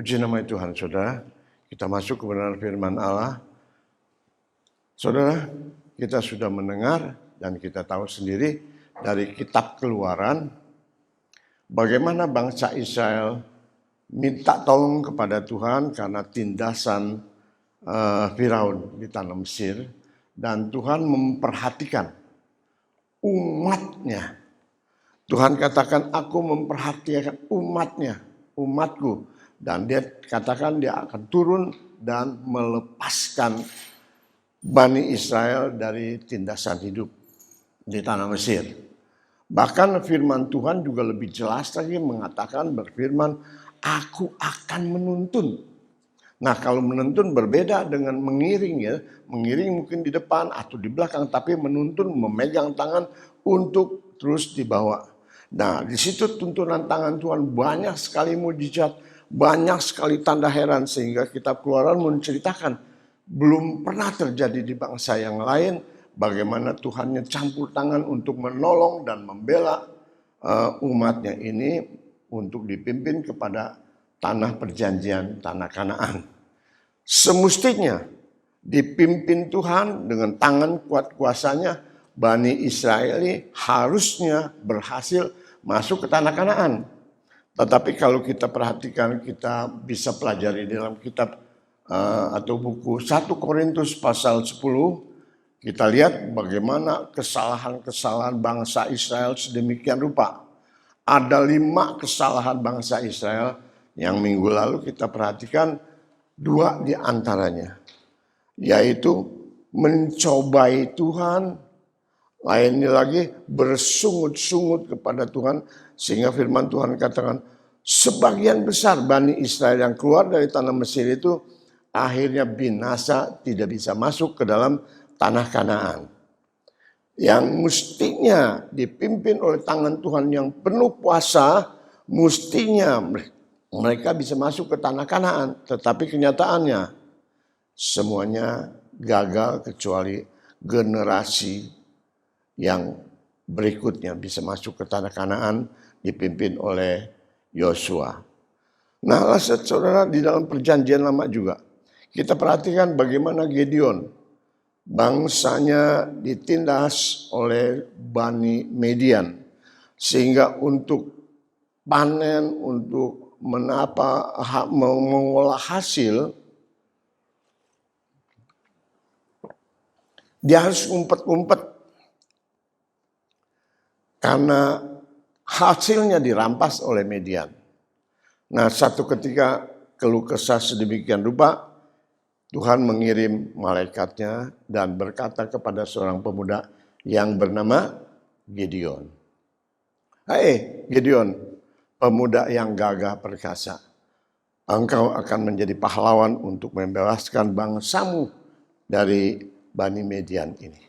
Puji nama Tuhan, saudara. Kita masuk kebenaran firman Allah. Saudara, kita sudah mendengar dan kita tahu sendiri dari kitab Keluaran bagaimana bangsa Israel minta tolong kepada Tuhan karena tindasan Firaun di tanah Mesir, dan Tuhan memperhatikan umatnya. Tuhan katakan, aku memperhatikan umatku. Dan dia katakan dia akan turun dan melepaskan Bani Israel dari tindasan hidup di tanah Mesir. Bahkan firman Tuhan juga lebih jelas lagi mengatakan, berfirman, aku akan menuntun. Nah, kalau menuntun berbeda dengan mengiring ya. Mengiring mungkin di depan atau di belakang, tapi menuntun memegang tangan untuk terus dibawa. Nah, di situ tuntunan tangan Tuhan banyak sekali mujizat, banyak sekali tanda heran, sehingga kitab Keluaran menceritakan belum pernah terjadi di bangsa yang lain bagaimana Tuhannya campur tangan untuk menolong dan membela umatnya ini untuk dipimpin kepada tanah perjanjian, tanah Kanaan. Semestinya dipimpin Tuhan dengan tangan kuat kuasanya, Bani Israel harusnya berhasil masuk ke tanah Kanaan. Tetapi kalau kita perhatikan, kita bisa pelajari dalam kitab atau buku 1 Korintus pasal 10, kita lihat bagaimana kesalahan-kesalahan bangsa Israel sedemikian rupa. Ada 5 kesalahan bangsa Israel yang minggu lalu kita perhatikan, 2 di antaranya, yaitu mencobai Tuhan, lainnya lagi bersungut-sungut kepada Tuhan, sehingga firman Tuhan katakan sebagian besar Bani Israel yang keluar dari tanah Mesir itu akhirnya binasa, tidak bisa masuk ke dalam tanah Kanaan. Yang mestinya dipimpin oleh tangan Tuhan yang penuh kuasa, mestinya mereka bisa masuk ke tanah Kanaan. Tetapi kenyataannya semuanya gagal kecuali generasi yang berikutnya bisa masuk ke tanah Kanaan dipimpin oleh Yosua. Nah, saudara, di dalam perjanjian lama juga kita perhatikan bagaimana Gideon, bangsanya ditindas oleh Bani Median, sehingga untuk panen, untuk mengolah hasil, dia harus ngumpet-ngumpet karena hasilnya dirampas oleh Midian. Nah, satu ketika keluh kesah sedemikian rupa, Tuhan mengirim malaikatnya dan berkata kepada seorang pemuda yang bernama Gideon. Hai Gideon, pemuda yang gagah perkasa, engkau akan menjadi pahlawan untuk membebaskan bangsamu dari Bani Midian ini.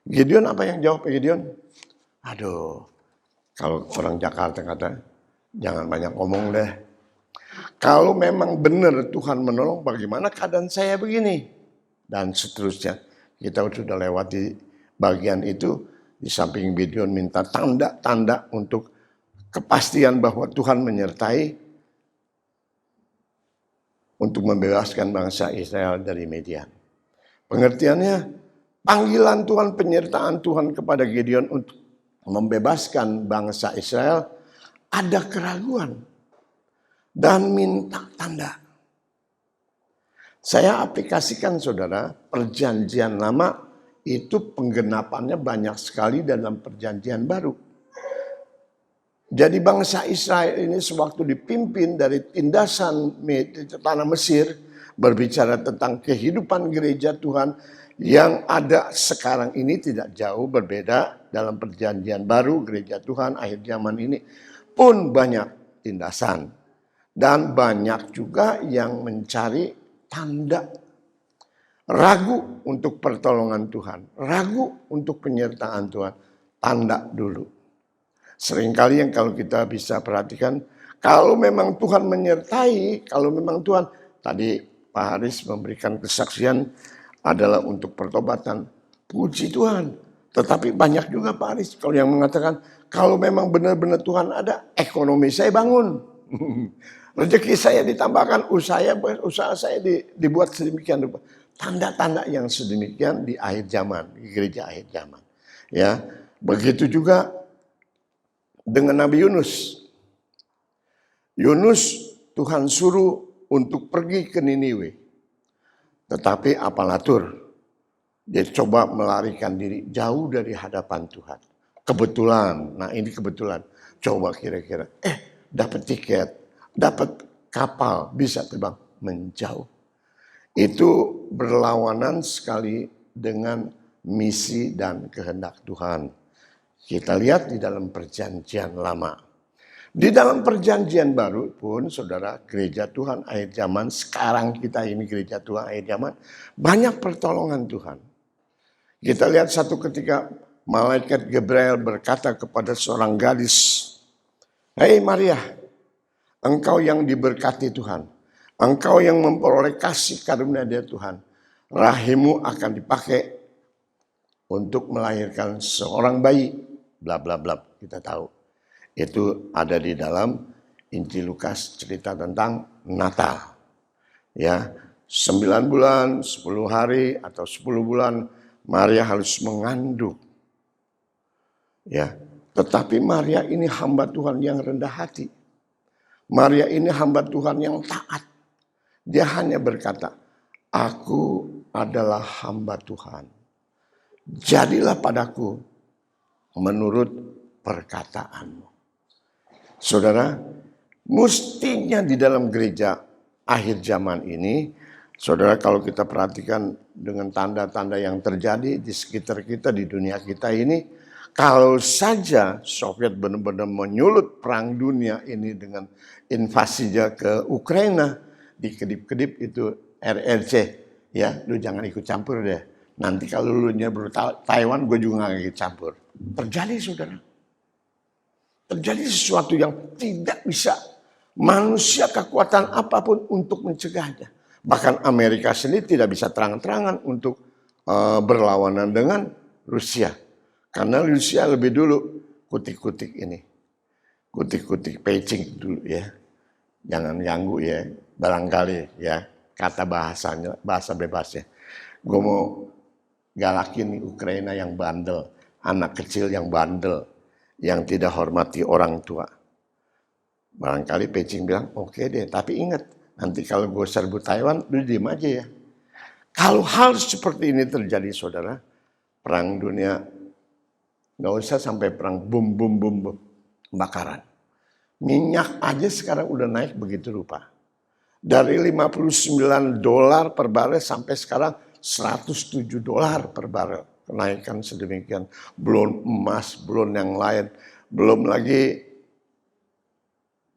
Gideon apa yang jawab Gideon? Aduh, kalau orang Jakarta kata, jangan banyak ngomong deh. Kalau memang benar Tuhan menolong, bagaimana keadaan saya begini? Dan seterusnya. Kita sudah lewati bagian itu. Di samping Gideon minta tanda-tanda untuk kepastian bahwa Tuhan menyertai untuk membebaskan bangsa Israel dari Midian. Pengertiannya, panggilan Tuhan, penyertaan Tuhan kepada Gideon untuk membebaskan bangsa Israel, ada keraguan dan minta tanda. Saya aplikasikan saudara, perjanjian lama itu penggenapannya banyak sekali dalam perjanjian baru. Jadi bangsa Israel ini sewaktu dipimpin dari tindasan tanah Mesir, berbicara tentang kehidupan gereja Tuhan yang ada sekarang ini tidak jauh berbeda dalam perjanjian baru gereja Tuhan akhir zaman ini pun banyak tindasan. Dan banyak juga yang mencari tanda. Ragu untuk pertolongan Tuhan. Ragu untuk penyertaan Tuhan. Tanda dulu. Seringkali yang kalau kita bisa perhatikan, kalau memang Tuhan menyertai, kalau memang Tuhan, tadi Pak Haris memberikan kesaksian adalah untuk pertobatan. Puji Tuhan. Tetapi banyak juga Pak Haris kalau yang mengatakan, kalau memang benar-benar Tuhan ada, ekonomi saya bangun. Rezeki saya ditambahkan, usaha saya dibuat sedemikian rupa. Tanda-tanda yang sedemikian di akhir zaman, di gereja akhir zaman. Ya, begitu juga dengan Nabi Yunus. Yunus Tuhan suruh untuk pergi ke Niniwe. Tetapi apalatur, dia coba melarikan diri jauh dari hadapan Tuhan. Kebetulan, nah ini kebetulan. Coba kira-kira, dapat tiket, dapat kapal, bisa terbang menjauh. Itu berlawanan sekali dengan misi dan kehendak Tuhan. Kita lihat di dalam perjanjian lama. Di dalam perjanjian baru pun, saudara, gereja Tuhan akhir zaman, sekarang kita ini gereja Tuhan akhir zaman, banyak pertolongan Tuhan. Kita lihat satu ketika malaikat Gabriel berkata kepada seorang gadis, "Hei Maria, engkau yang diberkati Tuhan. Engkau yang memperoleh kasih karunia dari Tuhan. Rahimmu akan dipakai untuk melahirkan seorang bayi." Bla bla bla, kita tahu. Itu ada di dalam Injil Lukas cerita tentang Natal. Ya, 9 bulan, 10 hari atau 10 bulan Maria harus mengandung. Ya, tetapi Maria ini hamba Tuhan yang rendah hati. Maria ini hamba Tuhan yang taat. Dia hanya berkata, "Aku adalah hamba Tuhan. Jadilah padaku menurut perkataanmu." Saudara, mestinya di dalam gereja akhir zaman ini, saudara, kalau kita perhatikan dengan tanda-tanda yang terjadi di sekitar kita, di dunia kita ini, kalau saja Soviet benar-benar menyulut perang dunia ini dengan invasinya ke Ukraina, dikedip-kedip itu RRC, ya, lu jangan ikut campur deh. Nanti kalau lu nyebur Taiwan, gue juga gak ikut campur. Terjadi, saudara. Terjadi sesuatu yang tidak bisa manusia kekuatan apapun untuk mencegahnya. Bahkan Amerika sendiri tidak bisa terang-terangan untuk berlawanan dengan Rusia. Karena Rusia lebih dulu kutik-kutik ini. Kutik-kutik Beijing dulu ya. Jangan ganggu ya. Barangkali ya kata bahasanya, bahasa bebasnya. Gue mau galakin Ukraina yang bandel. Anak kecil yang bandel. Yang tidak hormati orang tua. Barangkali Beijing bilang, oke deh, tapi ingat, nanti kalau gue serbu Taiwan, lu diem aja ya. Kalau hal seperti ini terjadi, saudara, perang dunia Nggak usah sampai perang bum bum bum bum bakaran. Minyak aja sekarang udah naik begitu rupa. Dari $59 per barel sampai sekarang $107 per barel. Kenaikan sedemikian. Belum emas, belum yang lain. Belum lagi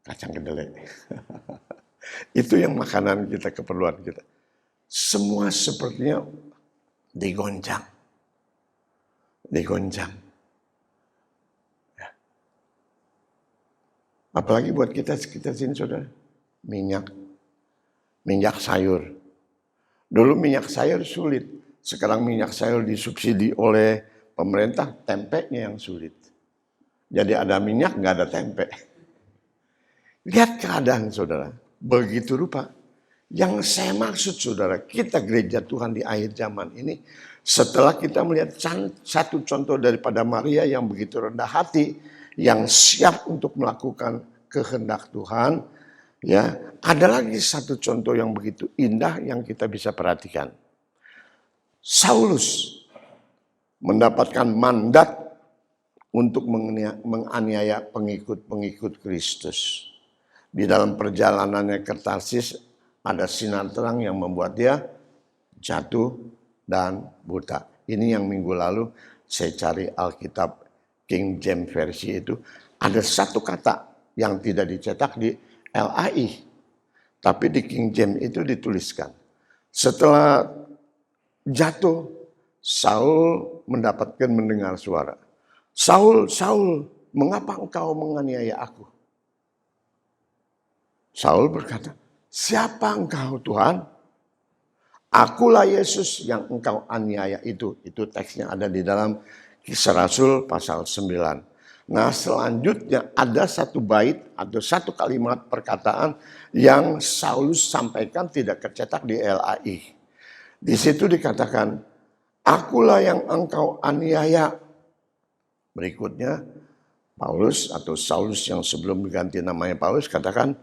kacang kedelai. Itu yang makanan kita, keperluan kita. Semua sepertinya digoncang. Digoncang. Ya. Apalagi buat kita sini saudara. Minyak sayur. Dulu minyak sayur sulit. Sekarang minyak sayur disubsidi oleh pemerintah, tempenya yang sulit. Jadi ada minyak, nggak ada tempe. Lihat keadaan saudara. Begitu rupa. Yang saya maksud saudara, kita gereja Tuhan di akhir zaman ini, setelah kita melihat satu contoh daripada Maria yang begitu rendah hati, yang siap untuk melakukan kehendak Tuhan, ya, ada lagi satu contoh yang begitu indah yang kita bisa perhatikan. Saulus mendapatkan mandat untuk menganiaya pengikut-pengikut Kristus. Di dalam perjalanannya ke Tarsis ada sinar terang yang membuat dia jatuh dan buta. Ini yang minggu lalu saya cari Alkitab King James versi itu. Ada satu kata yang tidak dicetak di LAI. Tapi di King James itu dituliskan. Setelah jatuh, Saul mendapatkan mendengar suara. Saul, Saul, mengapa engkau menganiaya aku? Saul berkata, siapa engkau Tuhan? Akulah Yesus yang engkau aniaya itu. Itu teksnya ada di dalam Kisah Rasul pasal 9. Nah selanjutnya ada satu bait atau satu kalimat perkataan yang Saulus sampaikan tidak tercetak di LAI. Di situ dikatakan, akulah yang engkau aniaya. Berikutnya Paulus atau Saulus yang sebelum diganti namanya Paulus katakan,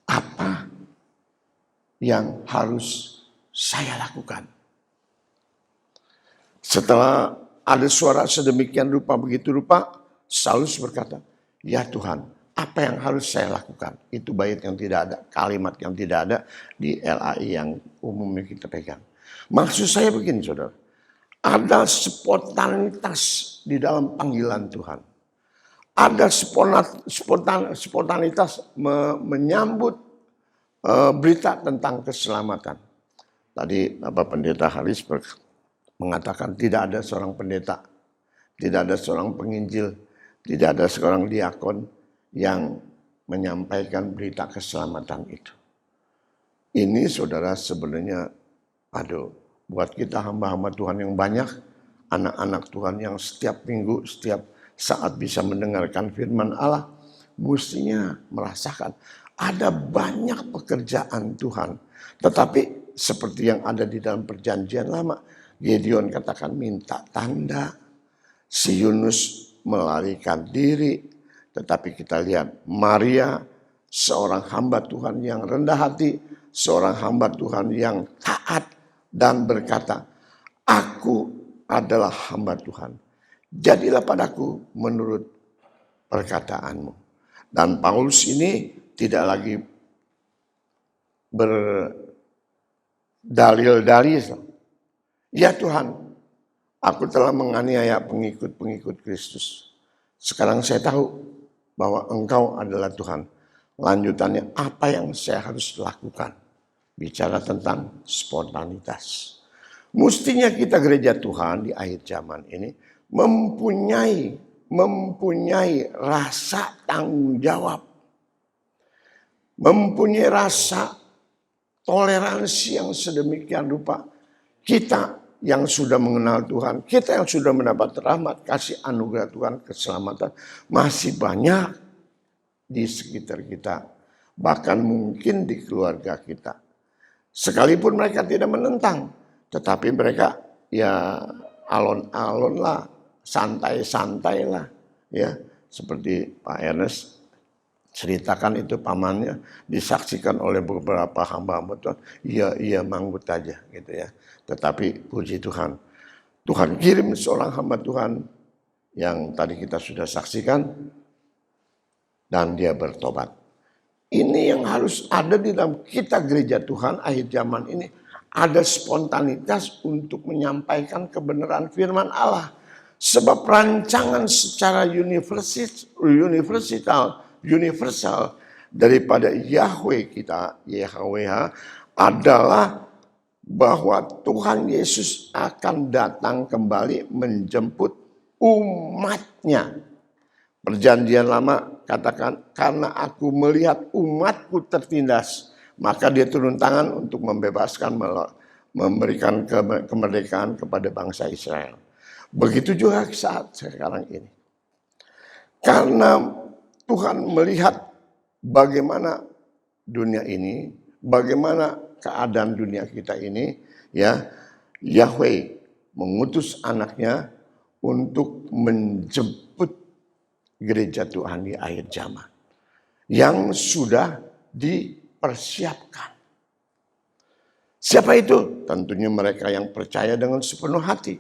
apa yang harus saya lakukan? Setelah ada suara sedemikian rupa, begitu rupa, Saulus berkata, ya Tuhan, apa yang harus saya lakukan? Itu bait yang tidak ada, kalimat yang tidak ada di LAI yang umumnya kita pegang. Maksud saya begini saudara, ada spontanitas di dalam panggilan Tuhan. Ada spontanitas menyambut berita tentang keselamatan. Tadi Bapak Pendeta Haris mengatakan tidak ada seorang pendeta, tidak ada seorang penginjil, tidak ada seorang diakon yang menyampaikan berita keselamatan itu. Ini saudara sebenarnya, buat kita hamba-hamba Tuhan yang banyak, anak-anak Tuhan yang setiap minggu, setiap saat bisa mendengarkan firman Allah, mestinya merasakan ada banyak pekerjaan Tuhan. Tetapi seperti yang ada di dalam perjanjian lama, Gideon katakan minta tanda, si Yunus melarikan diri. Tetapi kita lihat Maria, seorang hamba Tuhan yang rendah hati, seorang hamba Tuhan yang taat dan berkata, aku adalah hamba Tuhan. Jadilah padaku menurut perkataanmu. Dan Paulus ini tidak lagi berdalil-dalil. Ya Tuhan, aku telah menganiaya pengikut-pengikut Kristus. Sekarang saya tahu bahwa Engkau adalah Tuhan. Lanjutannya apa yang saya harus lakukan? Bicara tentang spontanitas. Mestinya kita gereja Tuhan di akhir zaman ini mempunyai rasa tanggung jawab. Mempunyai rasa toleransi yang sedemikian rupa. Kita yang sudah mengenal Tuhan, kita yang sudah mendapat rahmat, kasih anugerah Tuhan, keselamatan, masih banyak di sekitar kita. Bahkan mungkin di keluarga kita. Sekalipun mereka tidak menentang, tetapi mereka ya alon-alon lah, santai-santai lah. Ya, seperti Pak Ernest ceritakan itu pamannya disaksikan oleh beberapa hamba-hamba Tuhan, iya manggut aja gitu ya. Tetapi puji Tuhan, Tuhan kirim seorang hamba Tuhan yang tadi kita sudah saksikan, dan dia bertobat. Ini yang harus ada di dalam kita gereja Tuhan akhir zaman ini. Ada spontanitas untuk menyampaikan kebenaran firman Allah. Sebab rancangan secara universal daripada Yahweh kita, YHWH, adalah bahwa Tuhan Yesus akan datang kembali menjemput umatnya. Perjanjian lama katakan, karena aku melihat umatku tertindas, maka dia turun tangan untuk membebaskan, memberikan kemerdekaan kepada bangsa Israel. Begitu juga saat sekarang ini. Karena Tuhan melihat bagaimana dunia ini, bagaimana keadaan dunia kita ini, ya, Yahweh mengutus anaknya untuk menjemput gereja Tuhan di akhir zaman yang sudah dipersiapkan. Siapa itu? Tentunya mereka yang percaya dengan sepenuh hati.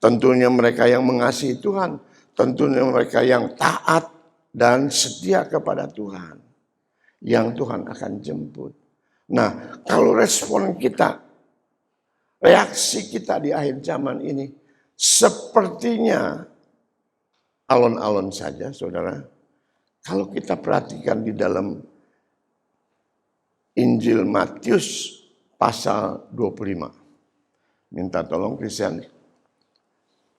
Tentunya mereka yang mengasihi Tuhan. Tentunya mereka yang taat dan setia kepada Tuhan. Yang Tuhan akan jemput. Nah, kalau respon kita, reaksi kita di akhir zaman ini, sepertinya alon-alon saja, saudara. Kalau kita perhatikan di dalam Injil Matius pasal 25. Minta tolong Christian.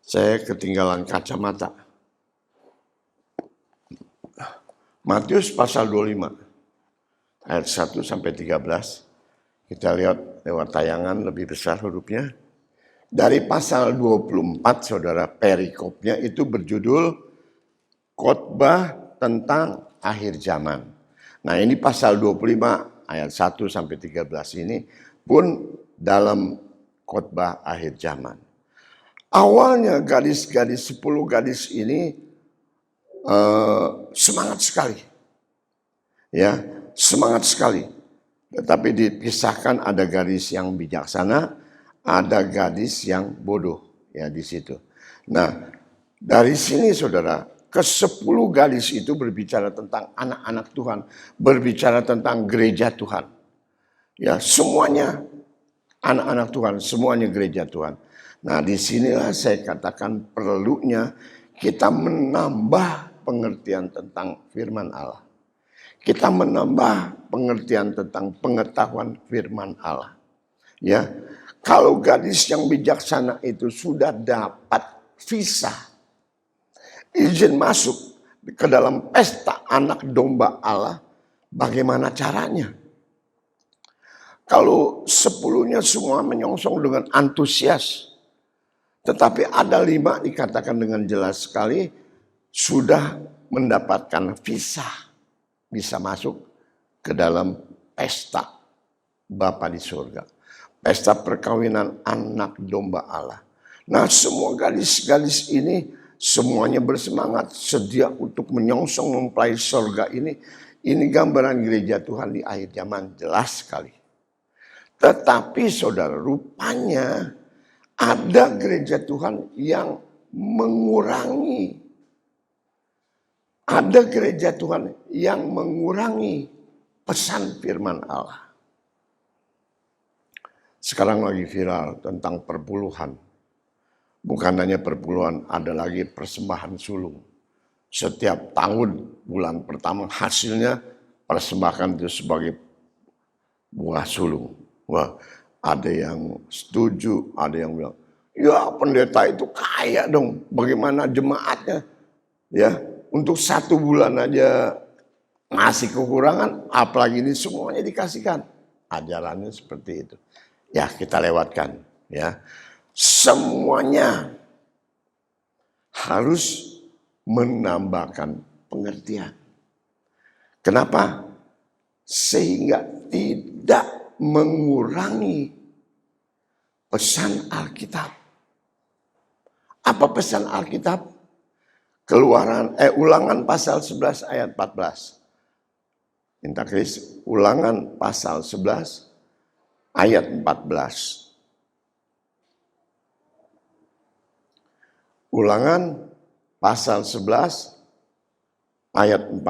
Saya ketinggalan kacamata. Matius pasal 25. Ayat 1 sampai 13. Kita lihat lewat tayangan lebih besar hurufnya. Dari pasal 24, saudara, perikopnya itu berjudul khotbah tentang akhir zaman. Nah, ini pasal 25 ayat 1 sampai 13 ini pun dalam khotbah akhir zaman. Awalnya gadis-gadis, 10 gadis ini semangat sekali. Ya, semangat sekali. Tetapi dipisahkan, ada gadis yang bijaksana, ada gadis yang bodoh, ya, di situ. Nah, dari sini saudara, ke-10 gadis itu berbicara tentang anak-anak Tuhan, berbicara tentang gereja Tuhan. Ya, semuanya anak-anak Tuhan, semuanya gereja Tuhan. Nah, disinilah saya katakan perlunya kita menambah pengertian tentang firman Allah. Kita menambah pengertian tentang pengetahuan firman Allah. Ya, kalau gadis yang bijaksana itu sudah dapat visa, izin masuk ke dalam pesta anak domba Allah, bagaimana caranya? Kalau 10-nya semua menyongsong dengan antusias, tetapi ada 5 dikatakan dengan jelas sekali sudah mendapatkan visa, bisa masuk ke dalam pesta Bapa di surga. Pesta perkawinan anak domba Allah. Nah, semua gadis-gadis ini semuanya bersemangat, sedia untuk menyongsong mempelai surga ini. Ini gambaran gereja Tuhan di akhir zaman, jelas sekali. Tetapi saudara, rupanya ada gereja Tuhan yang mengurangi. Ada gereja Tuhan yang mengurangi pesan firman Allah. Sekarang lagi viral tentang perpuluhan. Bukan hanya perpuluhan, ada lagi persembahan sulung. Setiap tahun bulan pertama hasilnya persembahkan itu sebagai buah sulung. Wah, ada yang setuju, ada yang bilang, ya pendeta itu kaya dong, bagaimana jemaatnya? Ya, untuk 1 bulan aja ngasih kekurangan, apalagi ini semuanya dikasihkan. Ajarannya seperti itu. Ya, kita lewatkan. Ya, semuanya harus menambahkan pengertian. Kenapa? Sehingga tidak mengurangi pesan Alkitab. Apa pesan Alkitab? Ulangan pasal 11 ayat 14. Minta Kris, Ulangan pasal 11 ayat 14. Ulangan pasal 11 ayat 14.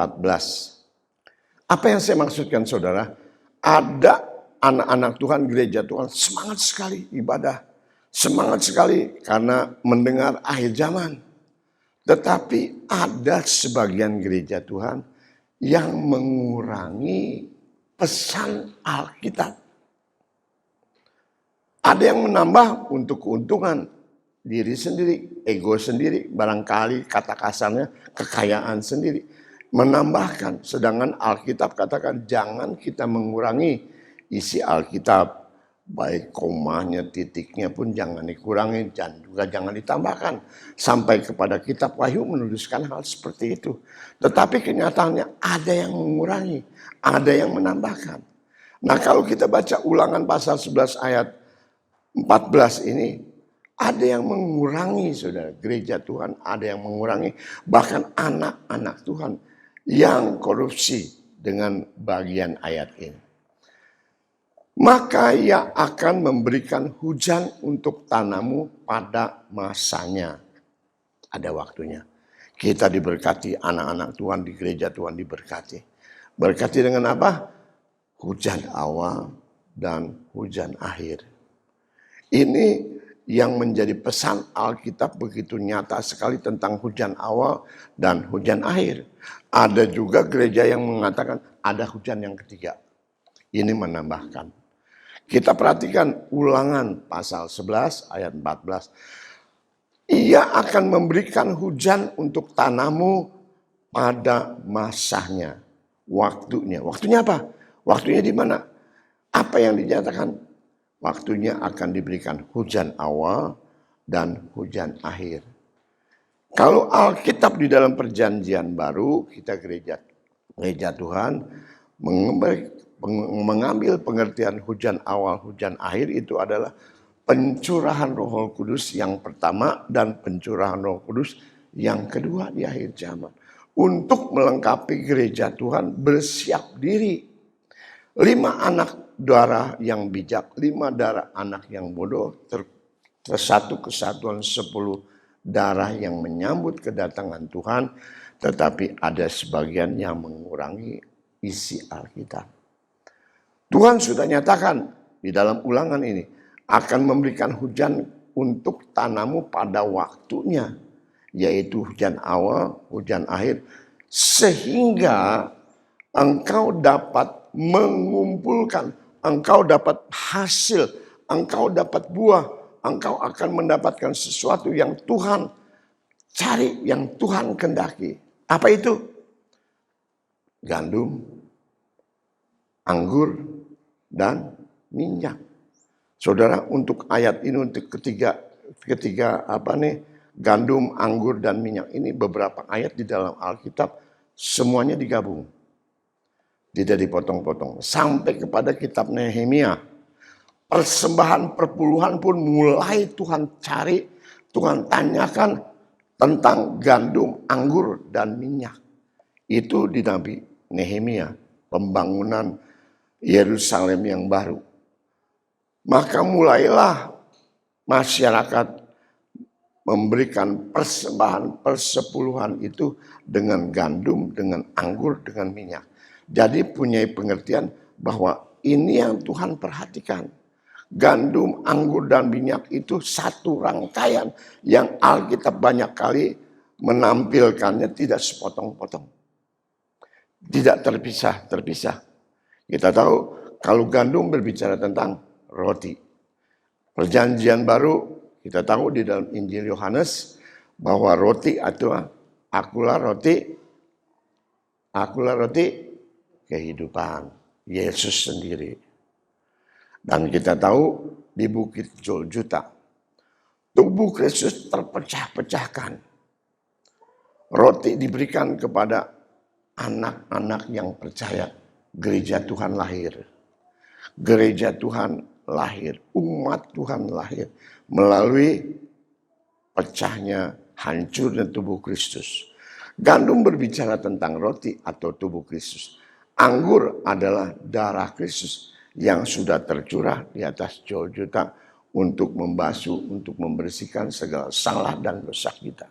Apa yang saya maksudkan saudara? Ada anak-anak Tuhan, gereja Tuhan semangat sekali ibadah. Semangat sekali karena mendengar akhir zaman. Tetapi ada sebagian gereja Tuhan yang mengurangi pesan Alkitab. Ada yang menambah untuk keuntungan diri sendiri, ego sendiri, barangkali kata kasarnya kekayaan sendiri. Menambahkan, sedangkan Alkitab katakan jangan kita mengurangi isi Alkitab. Baik komanya, titiknya pun jangan dikurangi dan juga jangan ditambahkan. Sampai kepada kitab Wahyu menuliskan hal seperti itu. Tetapi kenyataannya ada yang mengurangi, ada yang menambahkan. Nah kalau kita baca Ulangan pasal 11 ayat 14 ini, ada yang mengurangi saudara, gereja Tuhan ada yang mengurangi. Bahkan anak-anak Tuhan yang korupsi dengan bagian ayat ini. Maka ia akan memberikan hujan untuk tanamu pada masanya. Ada waktunya. Kita diberkati, anak-anak Tuhan di gereja Tuhan diberkati. Berkati dengan apa? Hujan awal dan hujan akhir. Ini yang menjadi pesan Alkitab begitu nyata sekali tentang hujan awal dan hujan akhir. Ada juga gereja yang mengatakan ada hujan yang ketiga. Ini menambahkan. Kita perhatikan Ulangan pasal 11 ayat 14. Ia akan memberikan hujan untuk tanamu pada masanya. Waktunya. Waktunya apa? Waktunya di mana? Apa yang dinyatakan? Waktunya akan diberikan hujan awal dan hujan akhir. Kalau Alkitab di dalam perjanjian baru, kita gereja Tuhan mengambil pengertian hujan awal, hujan akhir itu adalah pencurahan Roh Kudus yang pertama dan pencurahan Roh Kudus yang kedua di akhir zaman. Untuk melengkapi gereja Tuhan bersiap diri. 5 anak darah yang bijak, 5 darah anak yang bodoh, tersatu kesatuan 10 darah yang menyambut kedatangan Tuhan, tetapi ada sebagian yang mengurangi isi Alkitab. Tuhan sudah nyatakan di dalam Ulangan ini akan memberikan hujan untuk tanamu pada waktunya, yaitu hujan awal, hujan akhir, sehingga engkau dapat mengumpulkan, engkau dapat hasil, engkau dapat buah, engkau akan mendapatkan sesuatu yang Tuhan cari, yang Tuhan kehendaki. Apa itu? Gandum, anggur, dan minyak. Saudara, untuk ayat ini untuk ketiga gandum, anggur dan minyak ini beberapa ayat di dalam Alkitab semuanya digabung. Tidak dipotong-potong sampai kepada kitab Nehemia. Persembahan perpuluhan pun mulai Tuhan cari, Tuhan tanyakan tentang gandum, anggur dan minyak. Itu di Nabi Nehemia, pembangunan Yerusalem yang baru. Maka mulailah masyarakat memberikan persembahan persepuluhan itu dengan gandum, dengan anggur, dengan minyak. Jadi punya pengertian bahwa ini yang Tuhan perhatikan. Gandum, anggur, dan minyak itu satu rangkaian yang Alkitab banyak kali menampilkannya tidak sepotong-potong. Tidak terpisah. Kita tahu kalau gandum berbicara tentang roti. Perjanjian baru kita tahu di dalam Injil Yohanes bahwa roti itu akulah roti kehidupan. Yesus sendiri. Dan kita tahu di Bukit Golgota tubuh Kristus terpecah-pecahkan. Roti diberikan kepada anak-anak yang percaya. Gereja Tuhan lahir. Gereja Tuhan lahir. Umat Tuhan lahir. Melalui pecahnya, hancurnya tubuh Kristus. Gandum berbicara tentang roti atau tubuh Kristus. Anggur adalah darah Kristus yang sudah tercurah di atas Golgota untuk membasuh, untuk membersihkan segala salah dan dosa kita.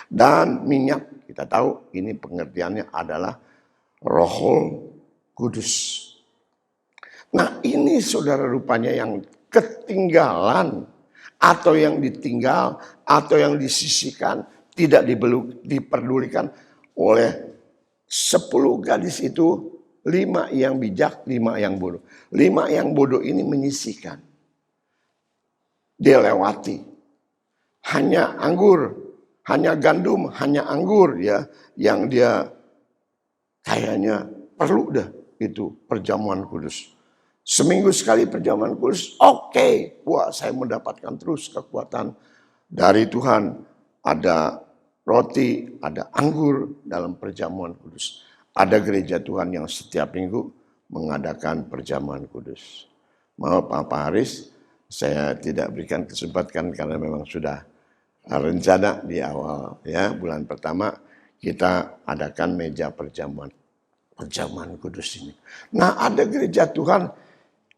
Dan minyak, kita tahu ini pengertiannya adalah Roh Kudus. Nah ini saudara rupanya yang ketinggalan atau yang ditinggal atau yang disisihkan tidak diperdulikan oleh 10 gadis itu. 5 yang bijak, 5 yang bodoh. 5 yang bodoh ini menyisihkan. Dia lewati. Hanya anggur, hanya gandum, hanya anggur ya yang dia kayaknya perlu dah itu perjamuan kudus. Seminggu sekali perjamuan kudus, oke. Wah, saya mendapatkan terus kekuatan dari Tuhan. Ada roti, ada anggur dalam perjamuan kudus. Ada gereja Tuhan yang setiap minggu mengadakan perjamuan kudus. Maaf Pak Haris, saya tidak berikan kesempatan karena memang sudah rencana di awal ya bulan pertama kita adakan meja perjamuan kudus ini. Nah ada gereja Tuhan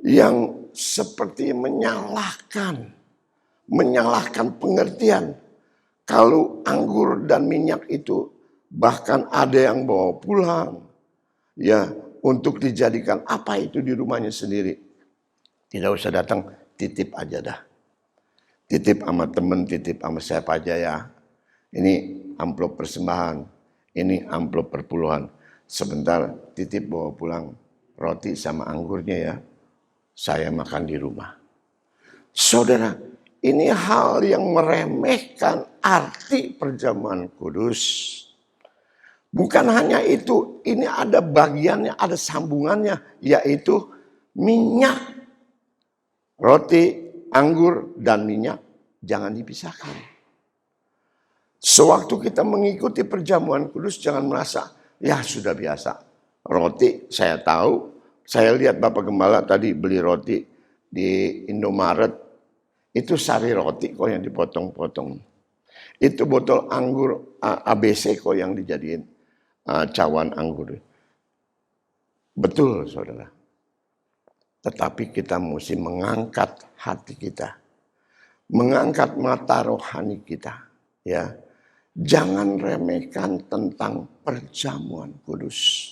yang seperti menyalahkan pengertian. Kalau anggur dan minyak itu bahkan ada yang bawa pulang ya untuk dijadikan apa itu di rumahnya sendiri. Tidak usah datang, titip aja dah. Titip sama temen, titip sama siapa aja ya. Ini amplop persembahan, ini amplop perpuluhan. Sebentar titip bawa pulang roti sama anggurnya ya. Saya makan di rumah. Saudara, ini hal yang meremehkan arti perjamuan kudus. Bukan hanya itu, ini ada bagiannya, ada sambungannya, yaitu minyak. Roti, anggur, dan minyak jangan dipisahkan. Sewaktu kita mengikuti perjamuan kudus, jangan merasa, ya sudah biasa. Roti, saya tahu, saya lihat Bapak Gembala tadi beli roti di Indomaret, itu sari roti kok yang dipotong-potong. Itu botol anggur ABC kok yang dijadiin cawan anggur. Betul saudara. Tetapi kita mesti mengangkat hati kita. Mengangkat mata rohani kita. Ya, jangan remehkan tentang perjamuan kudus.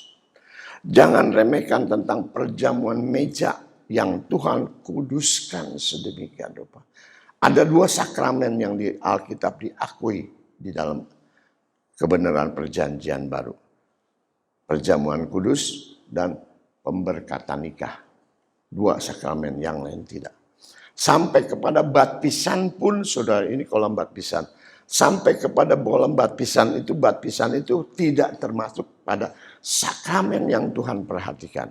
Jangan remehkan tentang perjamuan meja yang Tuhan kuduskan sedemikian rupa. Ada 2 sakramen yang di Alkitab diakui di dalam kebenaran perjanjian baru. Perjamuan kudus dan pemberkatan nikah. 2 sakramen, yang lain tidak. Sampai kepada baptisan pun, saudara, ini kolam baptisan. Sampai kepada kolam baptisan itu tidak termasuk pada sakramen yang Tuhan perhatikan.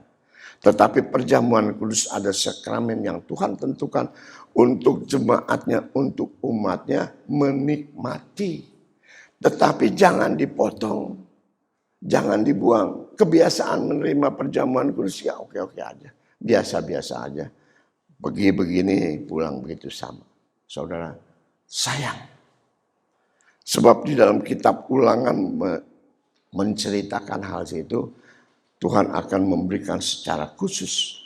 Tetapi perjamuan kudus ada sakramen yang Tuhan tentukan untuk jemaatnya, untuk umatnya menikmati. Tetapi jangan dipotong, jangan dibuang. Kebiasaan menerima perjamuan kudus ya oke-oke aja. Biasa-biasa aja. Pergi begini, pulang begitu sama. Saudara, sayang. Sebab di dalam kitab Ulangan menceritakan hal itu, Tuhan akan memberikan secara khusus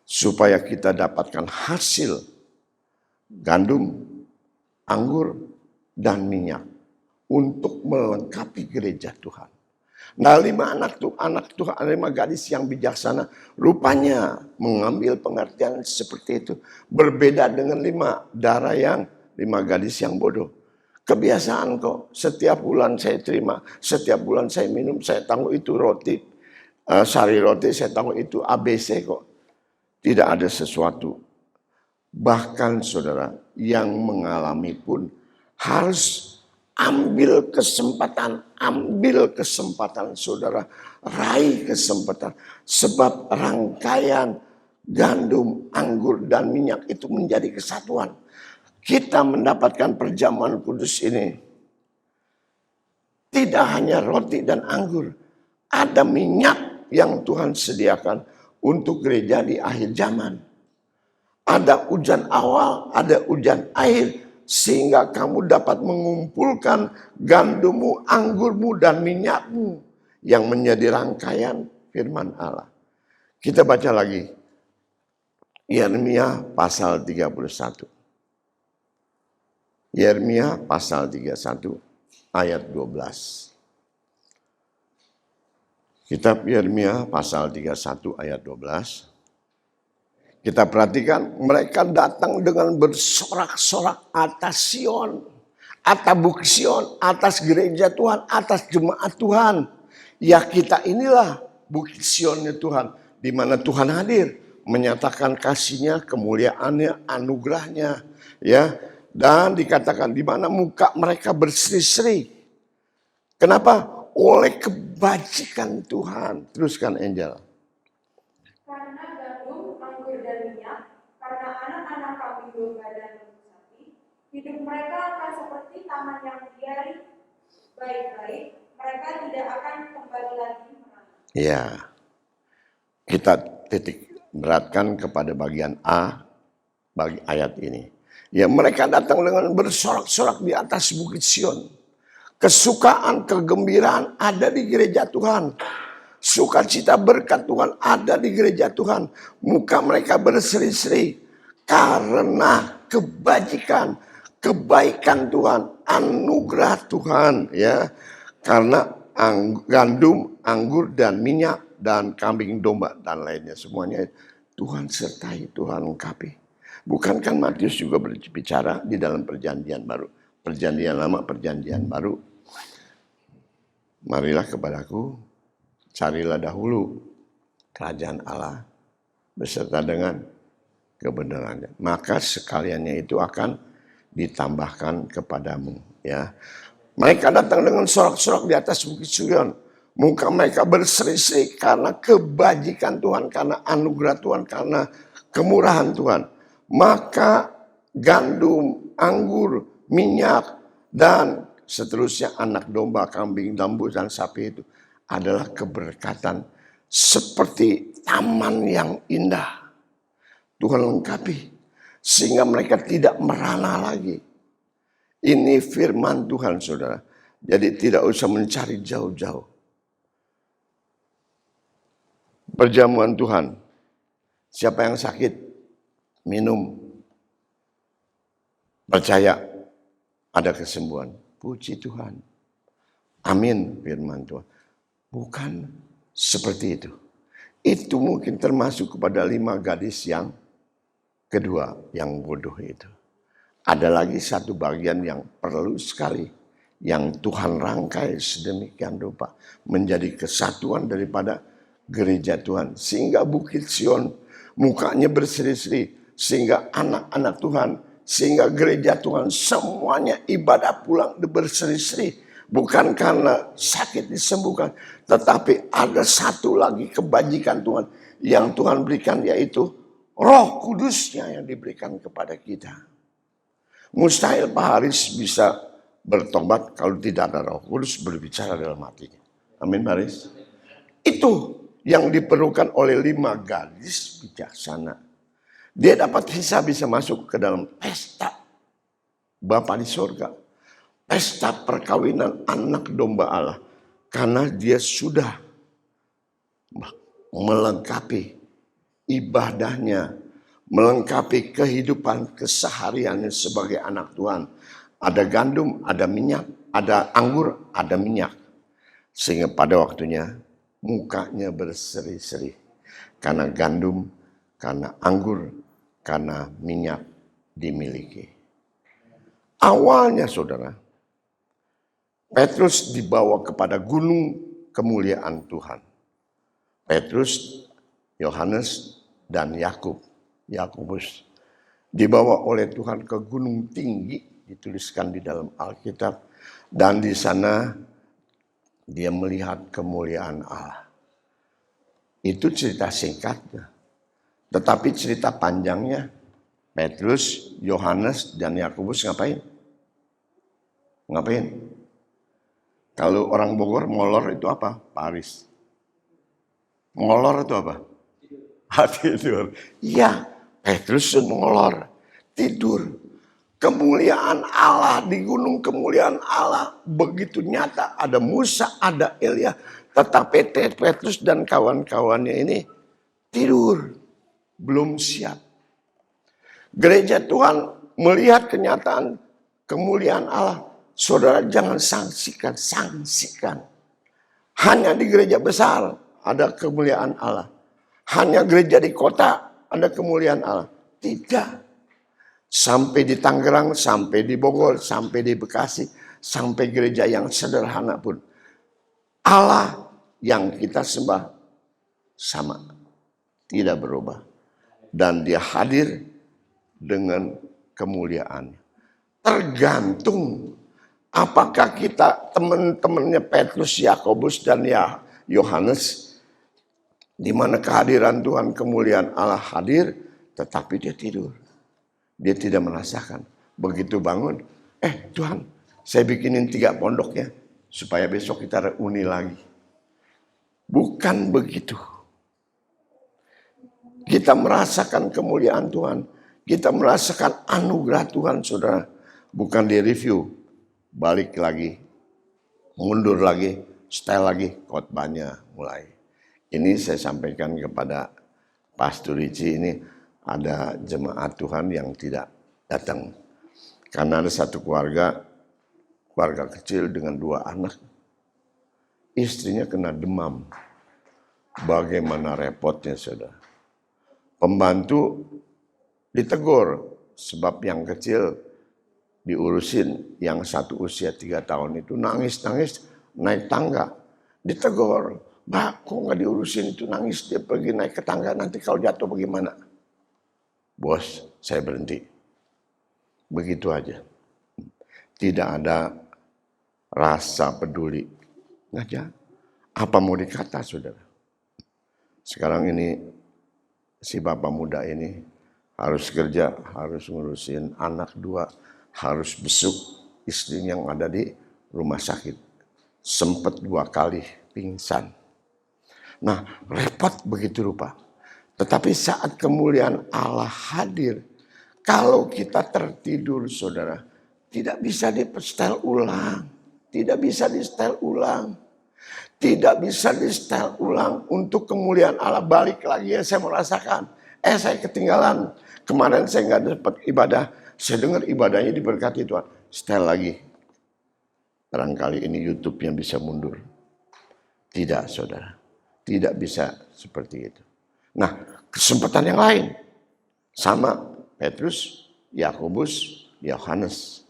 supaya kita dapatkan hasil gandum, anggur, dan minyak untuk melengkapi gereja Tuhan. Nah 5 anak Tuhan, 5 gadis yang bijaksana rupanya mengambil pengertian seperti itu. Berbeda dengan 5 darah yang 5 gadis yang bodoh. Kebiasaan kok, setiap bulan saya terima, setiap bulan saya minum, saya tanggung itu roti. Sari roti saya tahu itu ABC kok. Tidak ada sesuatu. Bahkan saudara yang mengalami pun harus ambil kesempatan saudara. Raih kesempatan. Sebab rangkaian gandum, anggur dan minyak itu menjadi kesatuan. Kita mendapatkan perjamuan kudus ini. Tidak hanya roti dan anggur. Ada minyak yang Tuhan sediakan untuk gereja di akhir zaman. Ada hujan awal, ada hujan akhir. Sehingga kamu dapat mengumpulkan gandummu, anggurmu, dan minyakmu. Yang menjadi rangkaian firman Allah. Kita baca lagi. Yeremia pasal 31. Yeremia pasal 31 ayat 12. Kitab Yeremia pasal 31 ayat 12. Kita perhatikan, mereka datang dengan bersorak-sorak atas Sion, atas Bukit Sion, atas gereja Tuhan, atas jemaat Tuhan. Ya, kita inilah Bukit Sionnya Tuhan, di mana Tuhan hadir, menyatakan kasih-Nya, kemuliaannya, anugerahnya, ya. Dan dikatakan di mana muka mereka berseri-seri. Kenapa? Oleh kebajikan Tuhan. Teruskan, Angel. Karena gandum, anggur dan minyak, karena anak-anak kambing domba dan lembu sapi, hidup mereka akan seperti taman yang diari baik-baik, mereka tidak akan kembali lagi merana. Ya, kita titik beratkan kepada bagian A bagi ayat ini. Ya, mereka datang dengan bersorak-sorak di atas Bukit Sion. Kesukaan, kegembiraan ada di gereja Tuhan. Sukacita berkat Tuhan ada di gereja Tuhan. Muka mereka berseri-seri karena kebajikan, kebaikan Tuhan, anugerah Tuhan, ya. Karena gandum, anggur dan minyak dan kambing domba dan lainnya semuanya Tuhan sertai, Tuhan lengkapi. Bukankah Matius juga berbicara di dalam perjanjian baru, perjanjian lama, perjanjian baru? Marilah kepadaku, carilah dahulu kerajaan Allah beserta dengan kebenarannya. Maka sekaliannya itu akan ditambahkan kepadamu. Ya, mereka datang dengan sorak-sorak di atas Bukit Sion. Muka mereka berseri-seri karena kebajikan Tuhan, karena anugerah Tuhan, karena kemurahan Tuhan. Maka gandum, anggur, minyak, dan seterusnya anak domba, kambing, lembu, dan sapi itu adalah keberkatan seperti taman yang indah. Tuhan lengkapi sehingga mereka tidak merana lagi. Ini firman Tuhan, saudara. Jadi tidak usah mencari jauh-jauh. Perjamuan Tuhan. Siapa yang sakit? Minum. Percaya ada kesembuhan. Puji Tuhan. Amin firman Tuhan. Bukan seperti itu. Itu mungkin termasuk kepada 5 gadis yang kedua, yang bodoh itu. Ada lagi satu bagian yang perlu sekali, yang Tuhan rangkai sedemikian rupa menjadi kesatuan daripada gereja Tuhan. Sehingga Bukit Sion mukanya berseri-seri, sehingga anak-anak Tuhan, sehingga gereja Tuhan semuanya ibadah pulang berseri-seri. Bukan karena sakit disembuhkan, tetapi ada satu lagi kebajikan Tuhan yang Tuhan berikan, yaitu Roh Kudusnya yang diberikan kepada kita. Mustahil Pak Haris bisa bertobat kalau tidak ada Roh Kudus berbicara dalam hatinya. Amin Pak Haris. Itu yang diperlukan oleh 5 gadis bijaksana. Dia dapat bisa masuk ke dalam pesta Bapa di surga. Pesta perkawinan anak domba Allah. Karena dia sudah melengkapi ibadahnya, melengkapi kehidupan kesehariannya sebagai anak Tuhan. Ada gandum, ada minyak, ada anggur, ada minyak. Sehingga pada waktunya mukanya berseri-seri. Karena gandum, karena anggur, karena minyak dimiliki. Awalnya saudara, Petrus dibawa kepada gunung kemuliaan Tuhan. Petrus, Yohanes, dan Yakobus dibawa oleh Tuhan ke gunung tinggi, dituliskan di dalam Alkitab, dan di sana dia melihat kemuliaan Allah. Itu cerita singkatnya. Tetapi cerita panjangnya, Petrus, Yohanes, dan Yakobus ngapain? Ngapain? Kalau orang Bogor, molor itu apa? Paris. Molor itu apa? Tidur. Iya, Petrus molor. Tidur. Kemuliaan Allah di gunung kemuliaan Allah begitu nyata. Ada Musa, ada Elia. Tetapi Petrus dan kawan-kawannya ini tidur. Belum siap. Gereja Tuhan melihat kenyataan kemuliaan Allah. Saudara jangan sangsikan. Hanya di gereja besar ada kemuliaan Allah. Hanya gereja di kota ada kemuliaan Allah. Tidak. Sampai di Tangerang, sampai di Bogor, sampai di Bekasi, sampai gereja yang sederhana pun. Allah yang kita sembah sama. Tidak berubah. Dan dia hadir dengan kemuliaan. Tergantung apakah kita teman-temannya Petrus, Yakobus, dan Yohanes, di mana kehadiran Tuhan, kemuliaan Allah hadir, tetapi dia tidur. Dia tidak merasakan. Begitu bangun, Tuhan, saya bikinin 3 pondok ya, supaya besok kita reuni lagi. Bukan begitu. Kita merasakan kemuliaan Tuhan. Kita merasakan anugerah Tuhan, saudara. Bukan di review. Balik lagi. Mundur lagi. Style lagi. Khotbahnya mulai. Ini saya sampaikan kepada Pastor Ricci, ini ada jemaat Tuhan yang tidak datang. Karena ada satu keluarga kecil dengan 2 anak. Istrinya kena demam. Bagaimana repotnya, saudara. Pembantu ditegur sebab yang kecil diurusin, yang satu usia 3 tahun itu nangis naik tangga. Ditegur, Mbak kok nggak diurusin, itu nangis, dia pergi naik ke tangga, nanti kalau jatuh bagaimana? Bos, saya berhenti. Begitu aja. Tidak ada rasa peduli. Ngaja. Apa mau dikata, saudara? Sekarang ini si bapak muda ini harus kerja, harus ngurusin anak 2, harus besuk istri yang ada di rumah sakit. Sempat 2 kali pingsan. Nah, repot begitu rupa. Tetapi saat kemuliaan Allah hadir, kalau kita tertidur, saudara, tidak bisa di-setel ulang. Tidak bisa di-setel ulang. Tidak bisa di-setel ulang untuk kemuliaan Allah balik lagi. Ya, saya merasakan, saya ketinggalan. Kemarin saya nggak dapat ibadah. Saya dengar ibadahnya diberkati Tuhan. Setel lagi. Barangkali ini YouTube yang bisa mundur. Tidak, saudara. Tidak bisa seperti itu. Nah, kesempatan yang lain. Sama Petrus, Yakobus, Yohanes.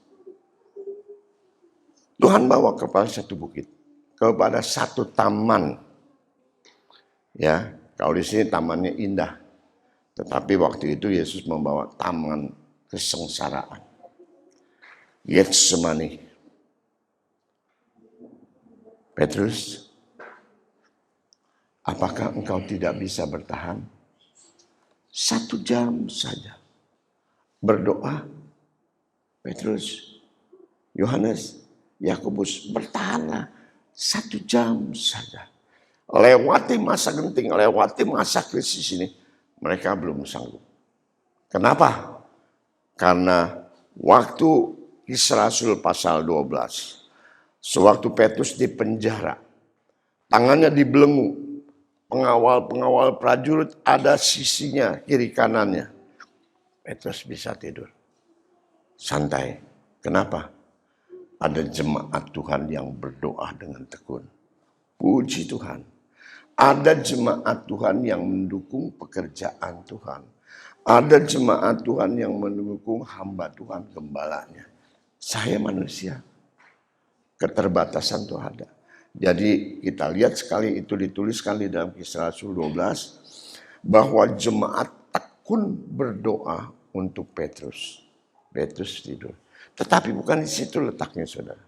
Tuhan bawa kepada satu bukit. Kepada satu taman. Ya, kalau di sini tamannya indah. Tetapi waktu itu Yesus membawa taman kesengsaraan. Getsemani. Petrus, apakah engkau tidak bisa bertahan? 1 jam saja. Berdoa. Petrus, Yohanes, Yakobus, bertahanlah. 1 jam saja. Lewati masa genting, lewati masa krisis ini. Mereka belum sanggup. Kenapa? Karena waktu Kisah Rasul pasal 12. Sewaktu Petrus di penjara. Tangannya dibelenggu. Pengawal prajurit ada sisinya, kiri kanannya. Petrus bisa tidur. Santai. Kenapa? Ada jemaat Tuhan yang berdoa dengan tekun. Puji Tuhan. Ada jemaat Tuhan yang mendukung pekerjaan Tuhan. Ada jemaat Tuhan yang mendukung hamba Tuhan, gembalanya. Saya manusia. Keterbatasan itu ada. Jadi kita lihat sekali itu dituliskan di dalam Kisah Rasul 12. Bahwa jemaat tekun berdoa untuk Petrus. Petrus tidur. Tetapi bukan di situ letaknya, saudara.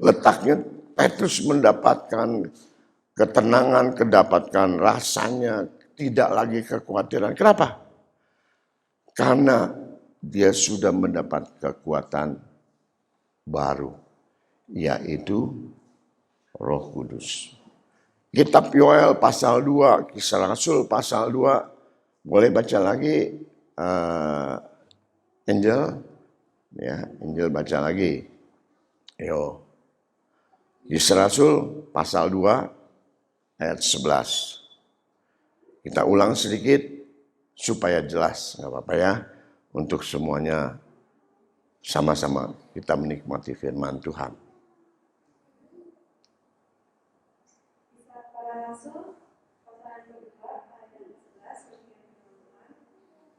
Letaknya Petrus mendapatkan ketenangan, kedapatkan rasanya, tidak lagi kekhawatiran. Kenapa? Karena dia sudah mendapat kekuatan baru, yaitu Roh Kudus. Kitab Yoel pasal 2, Kisah Rasul pasal 2, boleh baca lagi, Angel, ya, Angel baca lagi. Yo. Kisah Rasul pasal 2 ayat 11. Kita ulang sedikit supaya jelas, nggak apa-apa ya, untuk semuanya sama-sama kita menikmati firman Tuhan. Kisah Para Rasul, pasal kedua, ayat 11, firman Tuhan.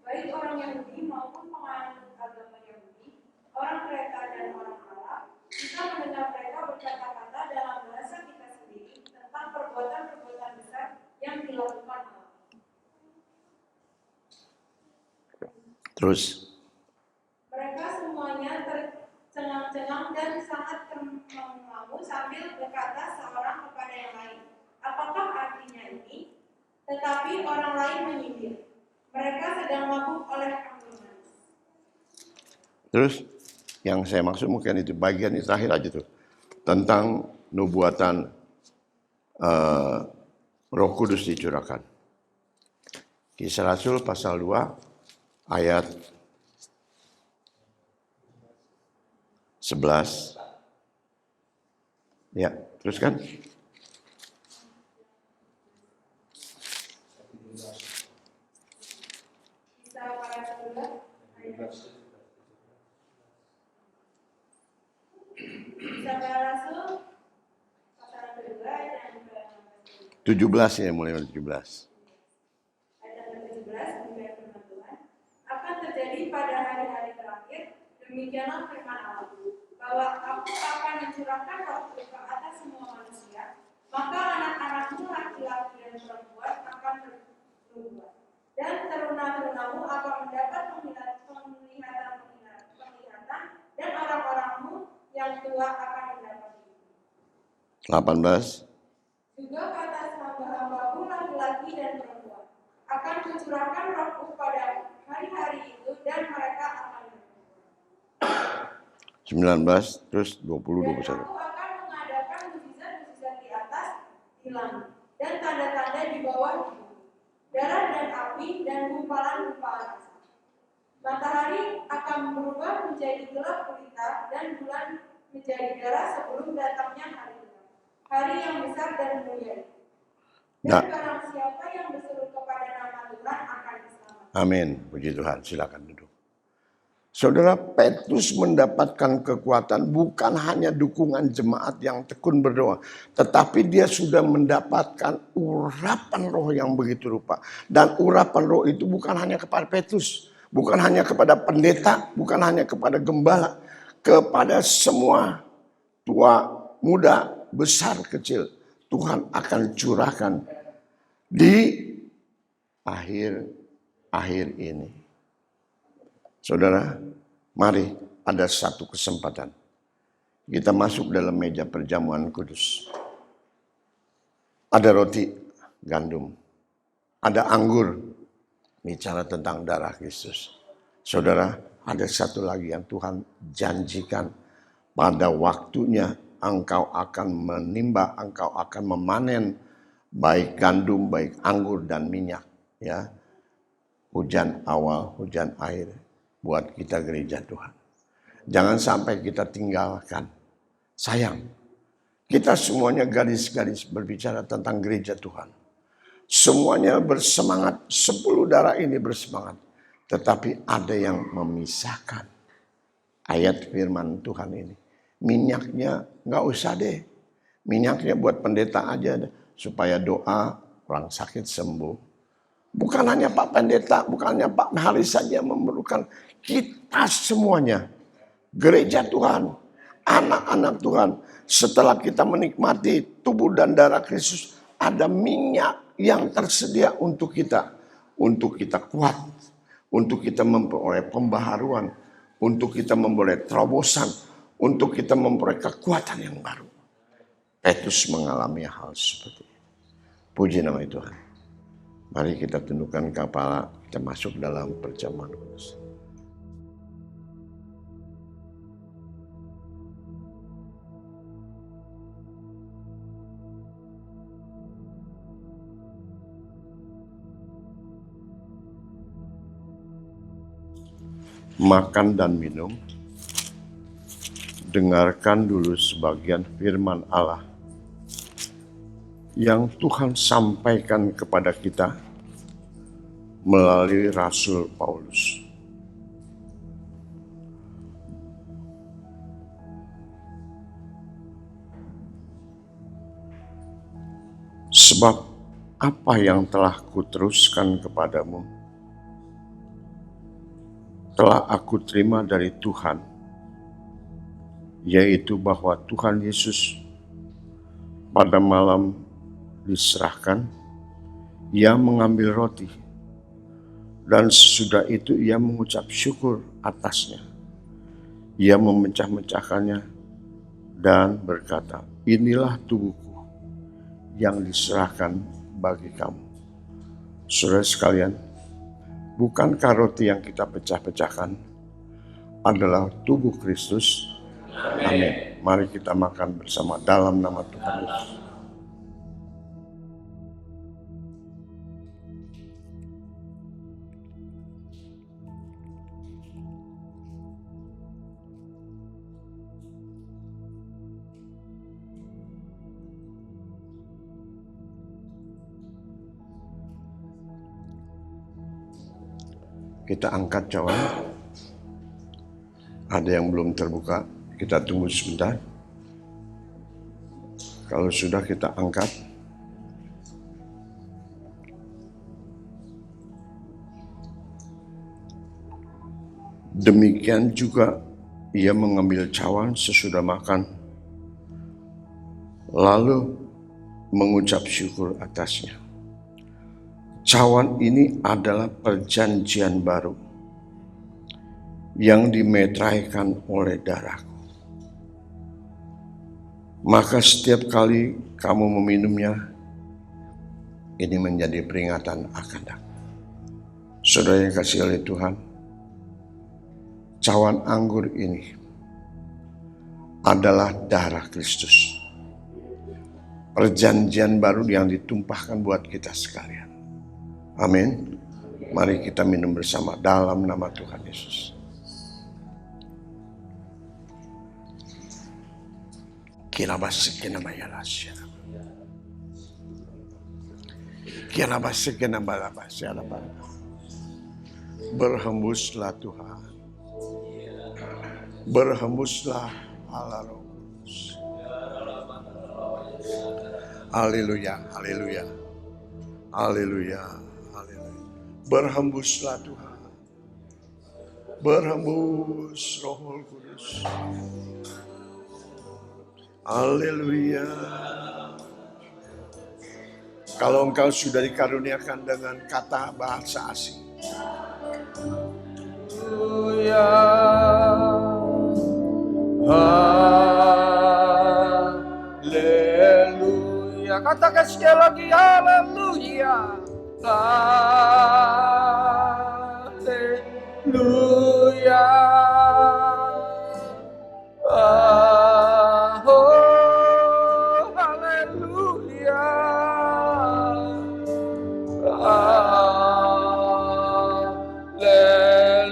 Baik orang Yahudi maupun penganut agama Yahudi, orang Kreta dan orang Arab, kita mendengar mereka berkata-kata dalam bahasa kita sendiri tentang perbuatan-perbuatan besar yang dilakukan Allah. Terus, Mereka semuanya tercengang-cengang dan sangat termangu sambil berkata seorang kepada yang lain, apakah artinya ini? Tetapi orang lain menyindir, mereka sedang mabuk oleh anggur manis. terus yang saya maksud mungkin itu bagian yang terakhir aja tuh, tentang nubuatan Roh Kudus dicurahkan. Kisah Rasul pasal 2 ayat 11. Ya, teruskan. Kisah Para Rasul ayat Kisah Para Rasul pasal kedua ayat yang ke-16. 17 ya, mulai dari 17. Ayat yang ke-17 demikian firman Tuhan. Akan terjadi pada hari-hari terakhir, demikianlah firman Allah, bahwa aku akan mencurahkan rohku ke atas semua manusia, maka anak-anakmu laki-laki dan perempuan akan bernubuat, dan teruna-terunamu akan mendapat penglihatan, dan orang-orangmu yang tua akan mendapat mimpi. 18. Juga kata hamba-hambaku laki-laki dan perempuan, akan kucurahkan rohku pada hari-hari itu, dan mereka akan bernubuat. 19 terus 20 Dan 21. aku akan mengadakan mukjizat-mukjizat di atas, di langit, dan tanda-tanda di bawah di bumi, darah dan api dan gumpalan-gumpalan asap. Matahari akan berubah menjadi gelap gulita dan bulan menjadi darah sebelum datangnya hari gelap, hari yang besar dan mulia itu. Dan barang siapa yang berseru kepada nama Tuhan akan diselamatkan. Amin. Puji Tuhan. Silakan duduk. Saudara, Petrus mendapatkan kekuatan bukan hanya dukungan jemaat yang tekun berdoa, tetapi dia sudah mendapatkan urapan roh yang begitu rupa. Dan urapan roh itu bukan hanya kepada Petrus, bukan hanya kepada pendeta, bukan hanya kepada gembala, kepada semua tua, muda, besar, kecil. Tuhan akan curahkan di akhir ini. Saudara, mari ada satu kesempatan. Kita masuk dalam meja perjamuan kudus. Ada roti gandum. Ada anggur. Bicara tentang darah Kristus. Saudara, ada satu lagi yang Tuhan janjikan. Pada waktunya engkau akan menimba, engkau akan memanen baik gandum, baik anggur dan minyak. Ya, hujan awal, hujan akhir. Buat kita gereja Tuhan. Jangan sampai kita tinggalkan. Sayang, kita semuanya gadis-gadis berbicara tentang gereja Tuhan. Semuanya bersemangat, 10 darah ini bersemangat. Tetapi ada yang memisahkan ayat firman Tuhan ini. Minyaknya nggak usah deh. Minyaknya buat pendeta aja deh, supaya doa orang sakit sembuh. Bukan hanya Pak Pendeta, bukan hanya Pak Haris saja memerlukan, kita semuanya. Gereja Tuhan, anak-anak Tuhan. Setelah kita menikmati tubuh dan darah Kristus, ada minyak yang tersedia untuk kita. Untuk kita kuat, untuk kita memperoleh pembaharuan, untuk kita memperoleh terobosan, untuk kita memperoleh kekuatan yang baru. Petrus mengalami hal seperti itu. Puji nama Tuhan. Mari kita tundukkan kepala, kita masuk dalam perjamuan kudus. Makan dan minum. Dengarkan dulu sebagian firman Allah yang Tuhan sampaikan kepada kita melalui Rasul Paulus. Sebab apa yang telah kuteruskan kepadamu telah aku terima dari Tuhan, yaitu bahwa Tuhan Yesus pada malam diserahkan, ia mengambil roti, dan sesudah itu ia mengucap syukur atasnya. Ia memecah-mecahkannya dan berkata, inilah tubuhku yang diserahkan bagi kamu. Saudara sekalian, bukankah roti yang kita pecah-pecahkan adalah tubuh Kristus? Amin. Mari kita makan bersama dalam nama Tuhan Yesus. Kita angkat cawan. Ada yang belum terbuka, kita tunggu sebentar. Kalau sudah kita angkat. Demikian juga ia mengambil cawan sesudah makan, lalu mengucap syukur atasnya. Cawan ini adalah perjanjian baru yang dimeteraikan oleh darahku. Maka setiap kali kamu meminumnya, ini menjadi peringatan akan aku. Saudara yang kasih oleh Tuhan, cawan anggur ini adalah darah Kristus. Perjanjian baru yang ditumpahkan buat kita sekalian. Amin. Mari kita minum bersama dalam nama Tuhan Yesus. Berhembuslah Tuhan. Berhembuslah Allah Roh Kudus. Haleluya, haleluya. Haleluya, haleluya. Berhembuslah Tuhan. Berhembus Roh Kudus. Haleluya. Kalau engkau sudah dikaruniakan dengan kata bahasa asing. Haleluya. Haleluya. Katakan sekali lagi, haleluya. Haleluya. Oh, haleluya.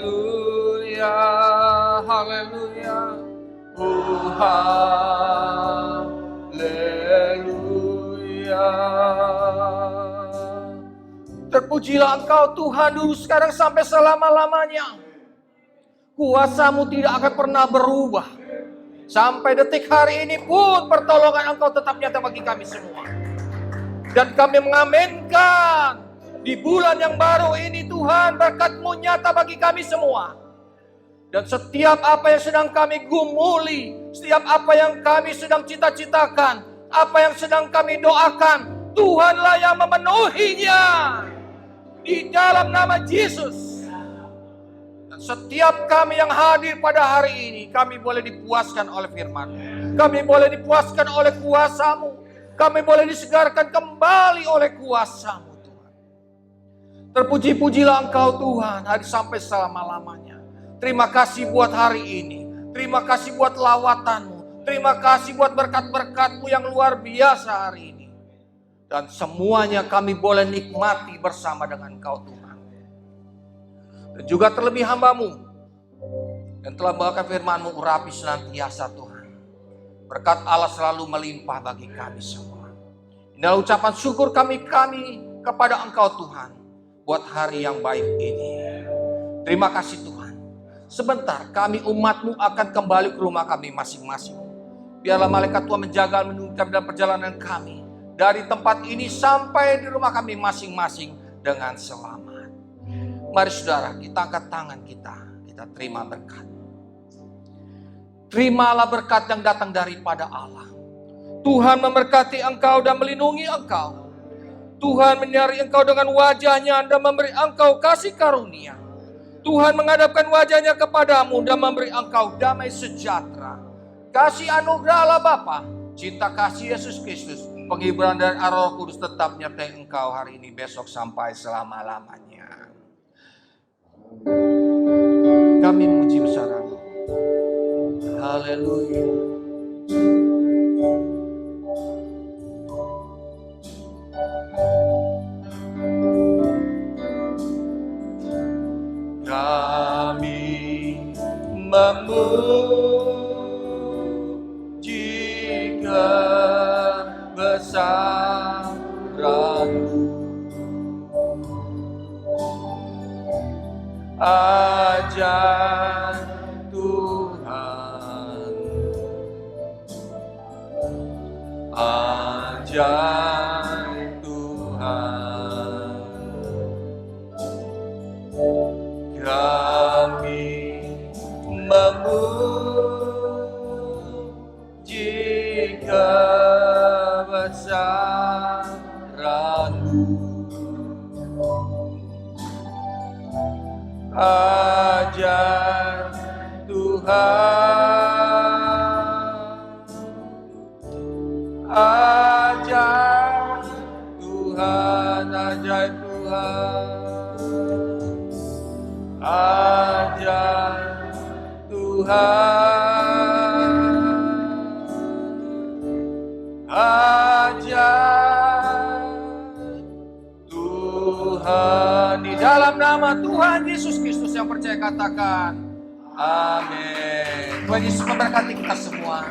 Haleluya. Haleluya. Oh, haleluya. Terpujilah Engkau Tuhan dulu sekarang sampai selama-lamanya. Kuasa-Mu tidak akan pernah berubah. Sampai detik hari ini pun pertolongan Engkau tetap nyata bagi kami semua. Dan kami mengaminkan di bulan yang baru ini Tuhan berkat-Mu nyata bagi kami semua. Dan setiap apa yang sedang kami gumuli, setiap apa yang kami sedang cita-citakan, apa yang sedang kami doakan, Tuhanlah yang memenuhinya. Di dalam nama Yesus. Dan setiap kami yang hadir pada hari ini, kami boleh dipuaskan oleh firman-Mu. Kami boleh dipuaskan oleh kuasa-Mu. Kami boleh disegarkan kembali oleh kuasa-Mu Tuhan. Terpuji-pujilah Engkau Tuhan hari sampai selama-lamanya. Terima kasih buat hari ini. Terima kasih buat lawatan-Mu. Terima kasih buat berkat-berkat-Mu yang luar biasa hari ini. Dan semuanya kami boleh nikmati bersama dengan Engkau Tuhan. Dan juga terlebih hamba-Mu yang telah membawakan firman-Mu urapi senantiasa Tuhan. Berkat Allah selalu melimpah bagi kami semua. Inilah ucapan syukur kami kepada Engkau Tuhan buat hari yang baik ini. Terima kasih Tuhan. Sebentar kami umat-Mu akan kembali ke rumah kami masing-masing. Biarlah malaikat Tuhan menjaga dan menunjukkan dalam perjalanan kami. dari tempat ini sampai di rumah kami masing-masing dengan selamat. Mari saudara, kita angkat tangan kita terima berkat. Terimalah berkat yang datang daripada Allah. Tuhan memberkati engkau dan melindungi engkau. Tuhan menyinari engkau dengan wajah-Nya dan memberi engkau kasih karunia. Tuhan menghadapkan wajah-Nya kepadamu dan memberi engkau damai sejahtera. Kasih anugerah Allah Bapa, cinta kasih Yesus Kristus, penghiburan dari Roh Kudus tetap menyertai engkau hari ini, besok sampai selama-lamanya. Kami memuji besar-Mu. Haleluya. Kami memuji kebesaran-Mu, ajar Tuhan, ajar Tuhan. Kami memuji kebesaran-Mu, ajar Tuhan, ajar Tuhan, ajar Tuhan, ajar Tuhan, ajar Tuhan. Di dalam nama Tuhan Yesus Kristus yang percaya katakan amin. Tuhan Yesus memberkati kita semua.